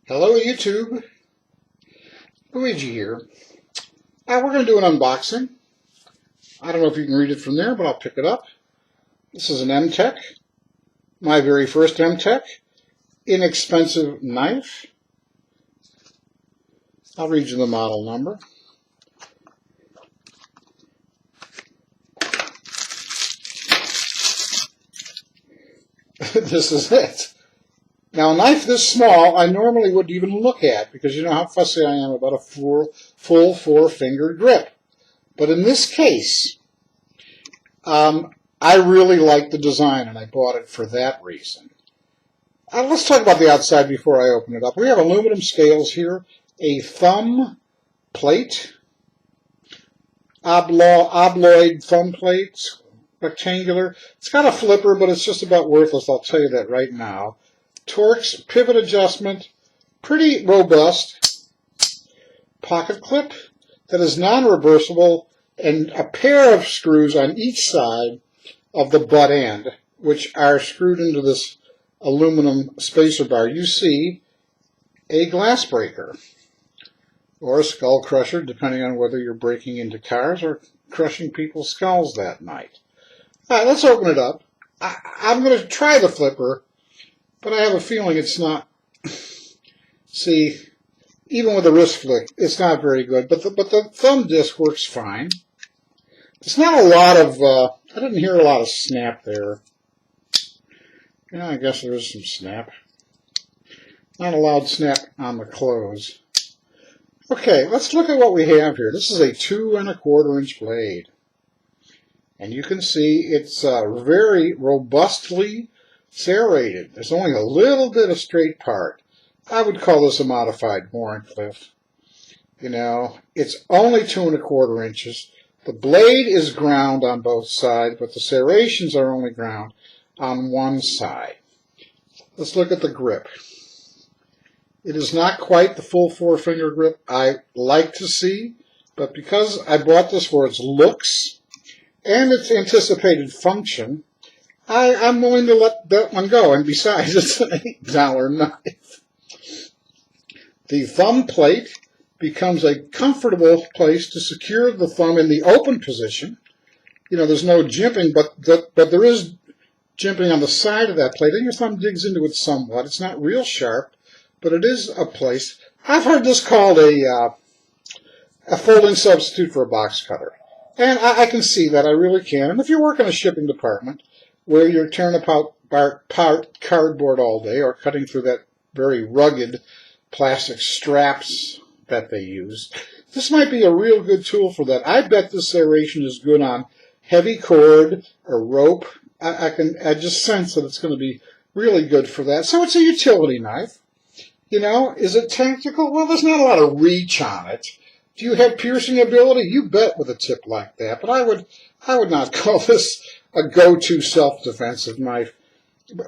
Hello YouTube, Luigi here. We're going to do an unboxing. I don't know if you can read it from there, but I'll pick it up. This is an Mtech, my very first Mtech, inexpensive knife. I'll read you the model number. This is it. Now, a knife this small, I normally wouldn't even look at because you know how fussy I am about a full 4-finger grip. But in this case, I really like the design and I bought it for that reason. Let's talk about the outside before I open it up. We have aluminum scales here, a thumb plate, obloid thumb plate, rectangular. It's got a flipper, but it's just about worthless, I'll tell you that right now. Torx pivot adjustment, pretty robust. Pocket clip that is non-reversible, and a pair of screws on each side of the butt end, which are screwed into this aluminum spacer bar. You see a glass breaker or a skull crusher, depending on whether you're breaking into cars or crushing people's skulls that night. All right, let's open it up. I'm going to try the flipper, but I have a feeling it's not. See, even with a wrist flick, it's not very good. But the thumb disc works fine. There's not a lot of. I didn't hear a lot of snap there. Yeah, I guess there is some snap. Not a loud snap on the close. Okay, let's look at what we have here. This is a 2 1/4 inch blade, and you can see it's very robustly serrated. There's only a little bit of straight part. I would call this a modified Wharncliffe. You know, it's only 2 1/4 inches. The blade is ground on both sides, but the serrations are only ground on one side. Let's look at the grip. It is not quite the full 4-finger grip I like to see, but because I bought this for its looks and its anticipated function, I'm willing to let that one go, and besides, it's an $8 knife. The thumb plate becomes a comfortable place to secure the thumb in the open position. You know, there's no jimping, but there is jimping on the side of that plate, and your thumb digs into it somewhat. It's not real sharp, but it is a place. I've heard this called a folding substitute for a box cutter, and I can see that. I really can. And if you work in a shipping department, where you're tearing apart cardboard all day or cutting through that very rugged plastic straps that they use, this might be a real good tool for that. I bet this serration is good on heavy cord or rope. I just sense that it's going to be really good for that. So it's a utility knife. You know, is it tactical? Well, there's not a lot of reach on it. Do you have piercing ability? You bet with a tip like that. But I would not call this a go-to self-defensive knife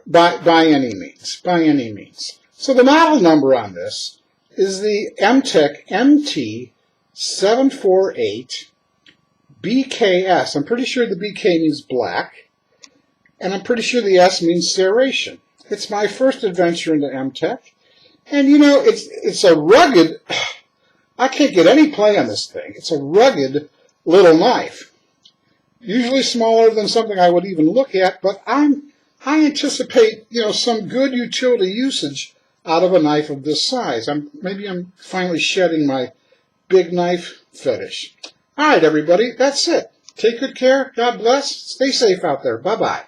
by any means. By any means. So the model number on this is the Mtech MT-748BKS. I'm pretty sure the BK means black, and I'm pretty sure the S means serration. It's my first adventure into Mtech, and you know, it's a rugged. I can't get any play on this thing. It's a rugged little knife. Usually smaller than something I would even look at, but I anticipate, you know, some good utility usage out of a knife of this size. Maybe I'm finally shedding my big knife fetish. All right, everybody, that's it. Take good care. God bless. Stay safe out there. Bye-bye.